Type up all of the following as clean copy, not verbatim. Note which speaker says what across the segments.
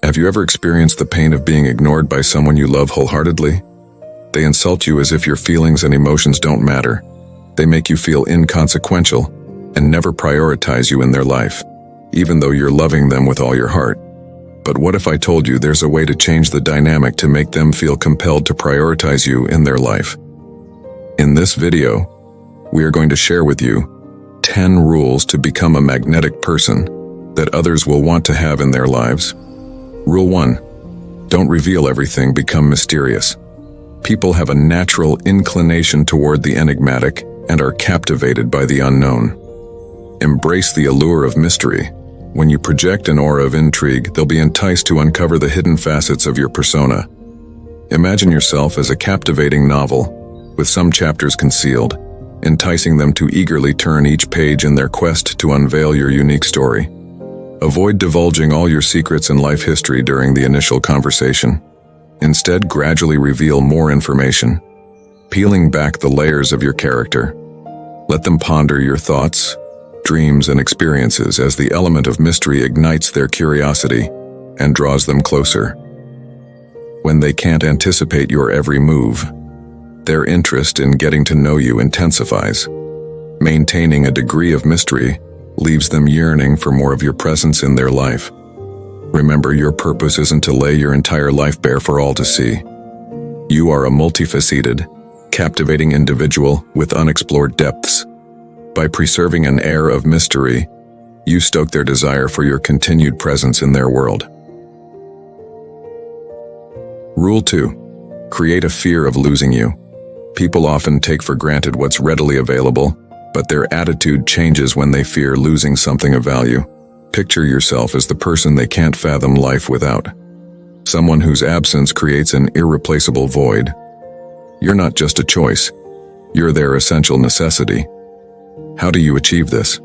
Speaker 1: Have you ever experienced the pain of being ignored by someone you love wholeheartedly? They insult you as if your feelings and emotions don't matter. They make you feel inconsequential and never prioritize you in their life, even though you're loving them with all your heart. But what if I told you there's a way to change the dynamic to make them feel compelled to prioritize you in their life? In this video, we are going to share with you 10 rules to become a magnetic person that others will want to have in their lives. Rule 1. Don't reveal everything, become mysterious. People have a natural inclination toward the enigmatic and are captivated by the unknown. Embrace the allure of mystery. When you project an aura of intrigue, they'll be enticed to uncover the hidden facets of your persona. Imagine yourself as a captivating novel, with some chapters concealed, enticing them to eagerly turn each page in their quest to unveil your unique story. Avoid divulging all your secrets and life history during the initial conversation. Instead, gradually reveal more information, peeling back the layers of your character. Let them ponder your thoughts, dreams, and experiences as the element of mystery ignites their curiosity and draws them closer. When they can't anticipate your every move, their interest in getting to know you intensifies. Maintaining a degree of mystery leaves them yearning for more of your presence in their life. Remember, your purpose isn't to lay your entire life bare for all to see. You are a multifaceted, captivating individual with unexplored depths. By preserving an air of mystery, you stoke their desire for your continued presence in their world. Rule 2. Create a fear of losing you. People often take for granted what's readily available, but their attitude changes when they fear losing something of value. Picture yourself as the person they can't fathom life without. Someone whose absence creates an irreplaceable void. You're not just a choice. You're their essential necessity. How do you achieve this?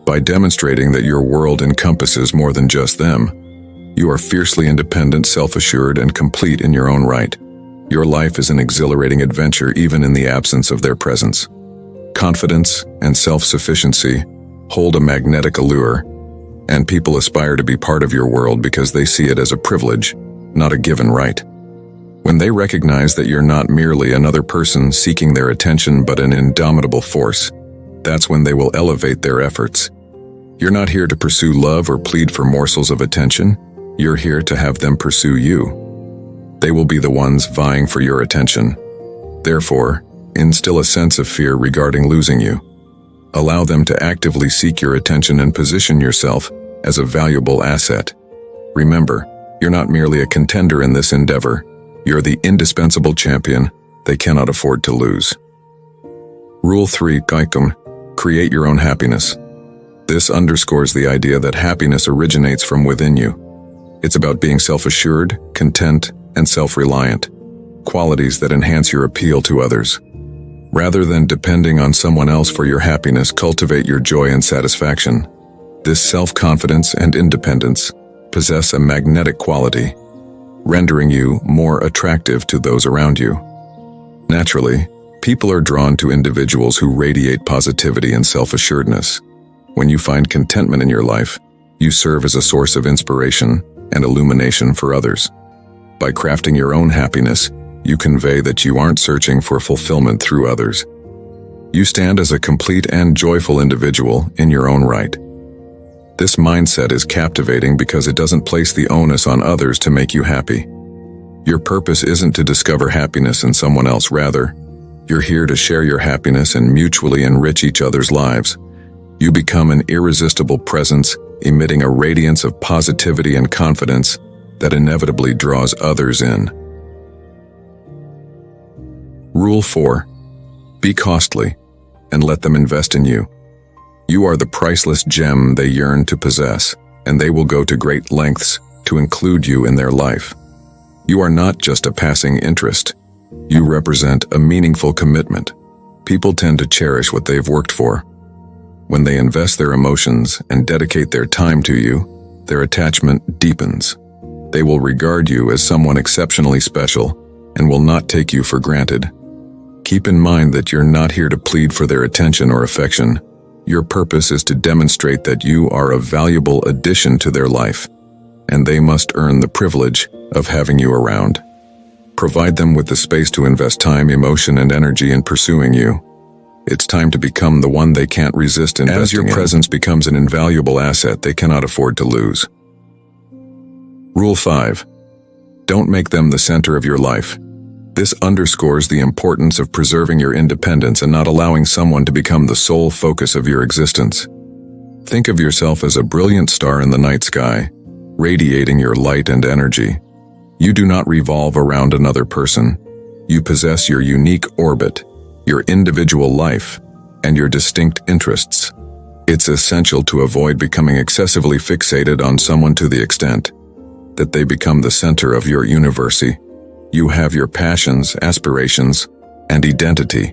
Speaker 1: By demonstrating that your world encompasses more than just them. You are fiercely independent, self-assured, and complete in your own right. Your life is an exhilarating adventure even in the absence of their presence. Confidence and self-sufficiency hold a magnetic allure, and people aspire to be part of your world because they see it as a privilege, not a given right. When they recognize that you're not merely another person seeking their attention but an indomitable force, that's when they will elevate their efforts. You're not here to pursue love or plead for morsels of attention. You're here to have them pursue you. They will be the ones vying for your attention. Therefore, instill a sense of fear regarding losing you. Allow them to actively seek your attention and position yourself as a valuable asset. Remember, you're not merely a contender in this endeavor. You're the indispensable champion they cannot afford to lose. Rule 3. Create your own happiness. This underscores the idea that happiness originates from within you. It's about being self-assured, content, and self-reliant, qualities that enhance your appeal to others. Rather than depending on someone else for your happiness, cultivate your joy and satisfaction. This self-confidence and independence possess a magnetic quality, rendering you more attractive to those around you. Naturally, people are drawn to individuals who radiate positivity and self-assuredness. When you find contentment in your life, you serve as a source of inspiration and illumination for others. By crafting your own happiness, you convey that you aren't searching for fulfillment through others. You stand as a complete and joyful individual in your own right. This mindset is captivating because it doesn't place the onus on others to make you happy. Your purpose isn't to discover happiness in someone else. Rather, you're here to share your happiness and mutually enrich each other's lives. You become an irresistible presence, emitting a radiance of positivity and confidence that inevitably draws others in. Rule 4. Be costly, and let them invest in you. You are the priceless gem they yearn to possess, and they will go to great lengths to include you in their life. You are not just a passing interest. You represent a meaningful commitment. People tend to cherish what they've worked for. When they invest their emotions and dedicate their time to you, their attachment deepens. They will regard you as someone exceptionally special and will not take you for granted. Keep in mind that you're not here to plead for their attention or affection. Your purpose is to demonstrate that you are a valuable addition to their life. and they must earn the privilege of having you around. Provide them with the space to invest time, emotion, and energy in pursuing you. It's time to become the one they can't resist investing in. As your presence becomes an invaluable asset they cannot afford to lose. Rule 5. Don't make them the center of your life. This underscores the importance of preserving your independence and not allowing someone to become the sole focus of your existence. Think of yourself as a brilliant star in the night sky, radiating your light and energy. You do not revolve around another person. You possess your unique orbit, your individual life, and your distinct interests. It's essential to avoid becoming excessively fixated on someone to the extent that they become the center of your universe. You have your passions, aspirations, and identity.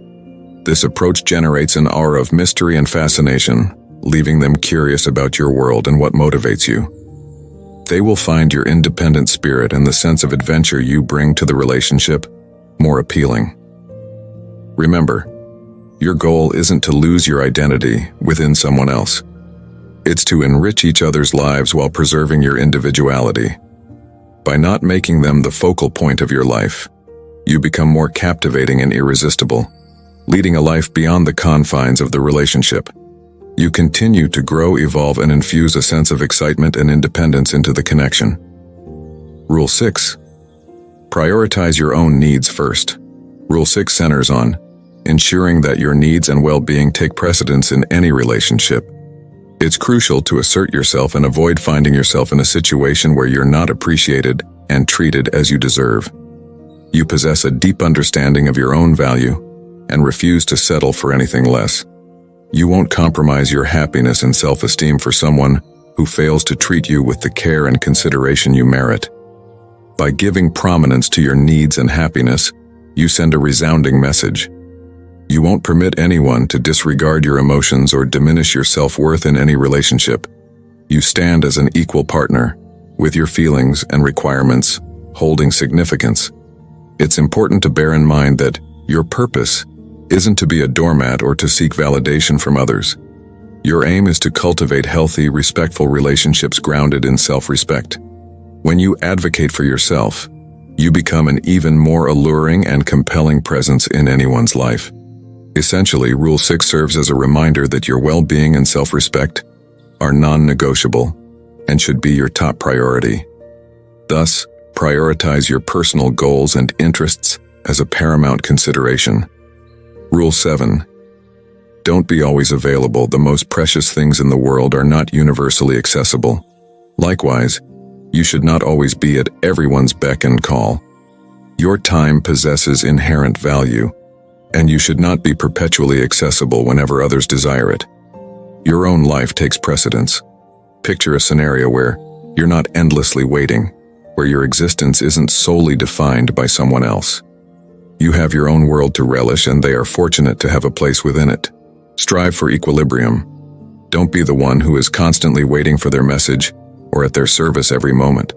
Speaker 1: This approach generates an aura of mystery and fascination, leaving them curious about your world and what motivates you. They will find your independent spirit and the sense of adventure you bring to the relationship more appealing. Remember, your goal isn't to lose your identity within someone else. It's to enrich each other's lives while preserving your individuality. By not making them the focal point of your life, you become more captivating and irresistible, leading a life beyond the confines of the relationship. You continue to grow, evolve, and infuse a sense of excitement and independence into the connection. Rule 6. Prioritize your own needs first. Rule 6 centers on ensuring that your needs and well-being take precedence in any relationship. It's crucial to assert yourself and avoid finding yourself in a situation where you're not appreciated and treated as you deserve. You possess a deep understanding of your own value and refuse to settle for anything less. You won't compromise your happiness and self-esteem for someone who fails to treat you with the care and consideration you merit. By giving prominence to your needs and happiness, you send a resounding message. You won't permit anyone to disregard your emotions or diminish your self-worth in any relationship. You stand as an equal partner, with your feelings and requirements holding significance. It's important to bear in mind that your purpose isn't to be a doormat or to seek validation from others. Your aim is to cultivate healthy, respectful relationships grounded in self-respect. When you advocate for yourself, you become an even more alluring and compelling presence in anyone's life. Essentially, Rule 6 serves as a reminder that your well-being and self-respect are non-negotiable and should be your top priority. Thus, prioritize your personal goals and interests as a paramount consideration. Rule 7. Don't be always available. The most precious things in the world are not universally accessible. Likewise, you should not always be at everyone's beck and call. Your time possesses inherent value, and you should not be perpetually accessible whenever others desire it. Your own life takes precedence. Picture a scenario where you're not endlessly waiting, where your existence isn't solely defined by someone else. You have your own world to relish, and they are fortunate to have a place within it. Strive for equilibrium. Don't be the one who is constantly waiting for their message or at their service every moment.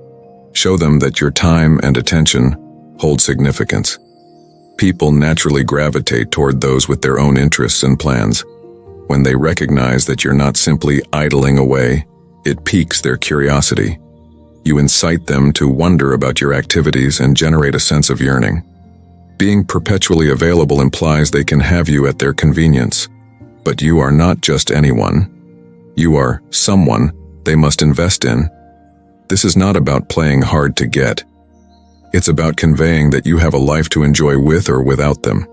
Speaker 1: Show them that your time and attention hold significance. People naturally gravitate toward those with their own interests and plans. When they recognize that you're not simply idling away, it piques their curiosity. You incite them to wonder about your activities and generate a sense of yearning. Being perpetually available implies they can have you at their convenience. But you are not just anyone. You are someone they must invest in. This is not about playing hard to get. It's about conveying that you have a life to enjoy with or without them.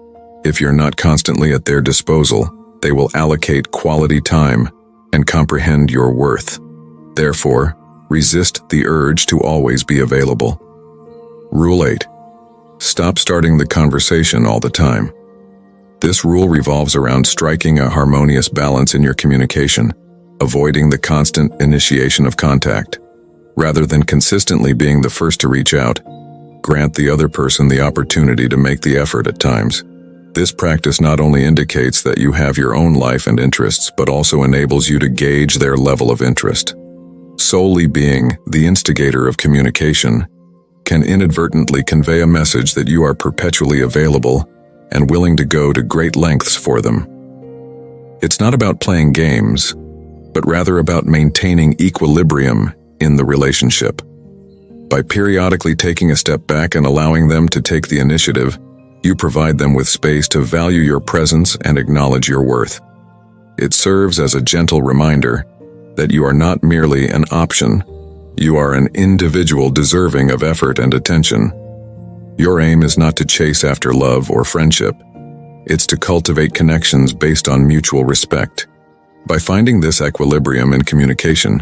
Speaker 1: If you're not constantly at their disposal, they will allocate quality time and comprehend your worth. Therefore, resist the urge to always be available. Rule 8. Stop starting the conversation all the time. This rule revolves around striking a harmonious balance in your communication, avoiding the constant initiation of contact. Rather than consistently being the first to reach out, grant the other person the opportunity to make the effort at times. This practice not only indicates that you have your own life and interests, but also enables you to gauge their level of interest. Solely being the instigator of communication can inadvertently convey a message that you are perpetually available and willing to go to great lengths for them. It's not about playing games, but rather about maintaining equilibrium in the relationship. By periodically taking a step back and allowing them to take the initiative, you provide them with space to value your presence and acknowledge your worth. It serves as a gentle reminder that you are not merely an option, you are an individual deserving of effort and attention. Your aim is not to chase after love or friendship. It's to cultivate connections based on mutual respect. By finding this equilibrium in communication,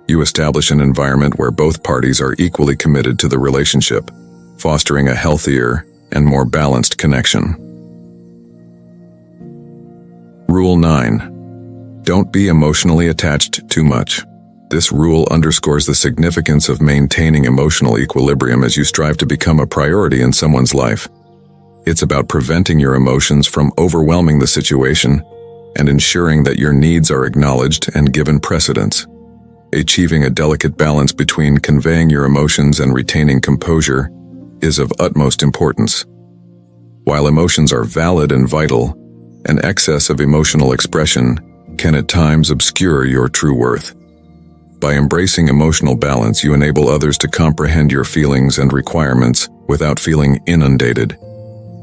Speaker 1: you establish an environment where both parties are equally committed to the relationship, fostering a healthier and more balanced connection. Rule 9. Don't be emotionally attached too much. This rule underscores the significance of maintaining emotional equilibrium as you strive to become a priority in someone's life. It's about preventing your emotions from overwhelming the situation and ensuring that your needs are acknowledged and given precedence. Achieving a delicate balance between conveying your emotions and retaining composure is of utmost importance. While emotions are valid and vital, an excess of emotional expression can at times obscure your true worth. By embracing emotional balance, you enable others to comprehend your feelings and requirements without feeling inundated.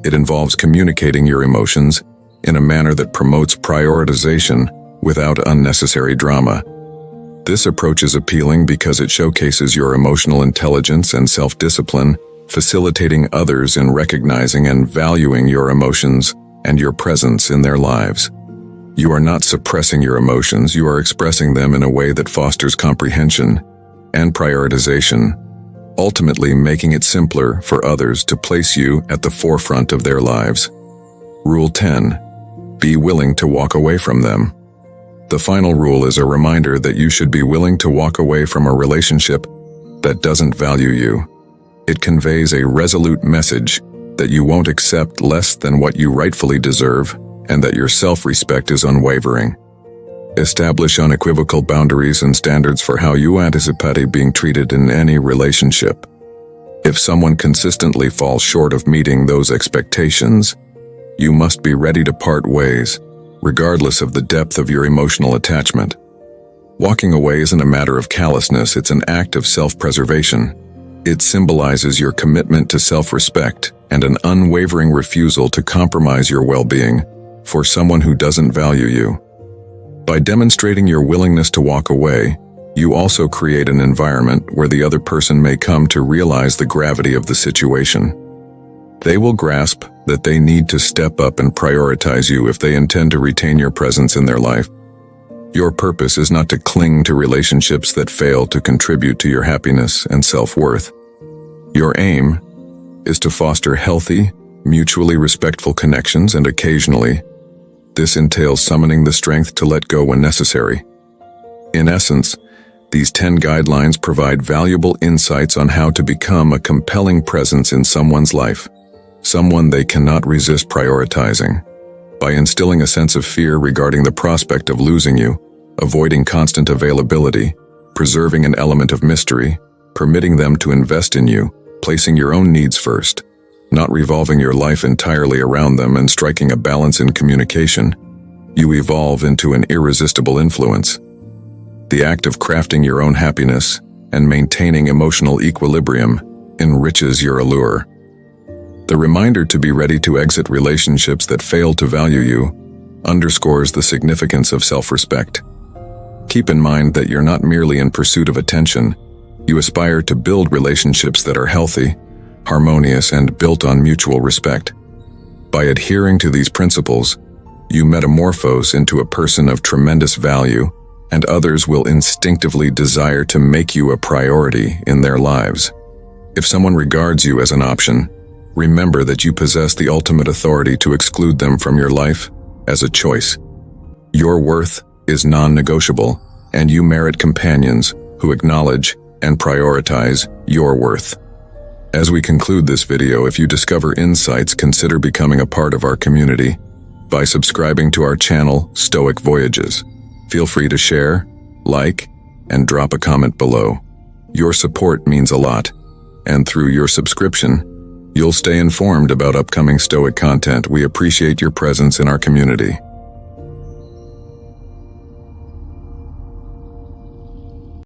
Speaker 1: It involves communicating your emotions in a manner that promotes prioritization without unnecessary drama. This approach is appealing because it showcases your emotional intelligence and self-discipline, facilitating others in recognizing and valuing your emotions and your presence in their lives. You are not suppressing your emotions, you are expressing them in a way that fosters comprehension and prioritization, ultimately making it simpler for others to place you at the forefront of their lives. Rule 10. Be willing to walk away from them. The final rule is a reminder that you should be willing to walk away from a relationship that doesn't value you. It conveys a resolute message that you won't accept less than what you rightfully deserve, and that your self-respect is unwavering. Establish unequivocal boundaries and standards for how you anticipate being treated in any relationship. If someone consistently falls short of meeting those expectations, you must be ready to part ways, regardless of the depth of your emotional attachment. Walking away isn't a matter of callousness, it's an act of self-preservation. It symbolizes your commitment to self-respect and an unwavering refusal to compromise your well-being for someone who doesn't value you. By demonstrating your willingness to walk away, you also create an environment where the other person may come to realize the gravity of the situation. They will grasp that they need to step up and prioritize you if they intend to retain your presence in their life. Your purpose is not to cling to relationships that fail to contribute to your happiness and self-worth. Your aim is to foster healthy, mutually respectful connections, and occasionally, this entails summoning the strength to let go when necessary. In essence, these 10 guidelines provide valuable insights on how to become a compelling presence in someone's life, someone they cannot resist prioritizing. By instilling a sense of fear regarding the prospect of losing you, avoiding constant availability, preserving an element of mystery, permitting them to invest in you, placing your own needs first, not revolving your life entirely around them, and striking a balance in communication, you evolve into an irresistible influence. The act of crafting your own happiness and maintaining emotional equilibrium enriches your allure. The reminder to be ready to exit relationships that fail to value you underscores the significance of self-respect. Keep in mind that you're not merely in pursuit of attention, you aspire to build relationships that are healthy, harmonious, and built on mutual respect. By adhering to these principles, you metamorphose into a person of tremendous value, and others will instinctively desire to make you a priority in their lives. If someone regards you as an option, remember that you possess the ultimate authority to exclude them from your life as a choice. Your worth is non-negotiable, and you merit companions who acknowledge and prioritize your worth. As we conclude this video, if you discover insights, consider becoming a part of our community by subscribing to our channel, Stoic Voyages. Feel free to share, like, and drop a comment below. Your support means a lot, and through your subscription, you'll stay informed about upcoming Stoic content. We appreciate your presence in our community.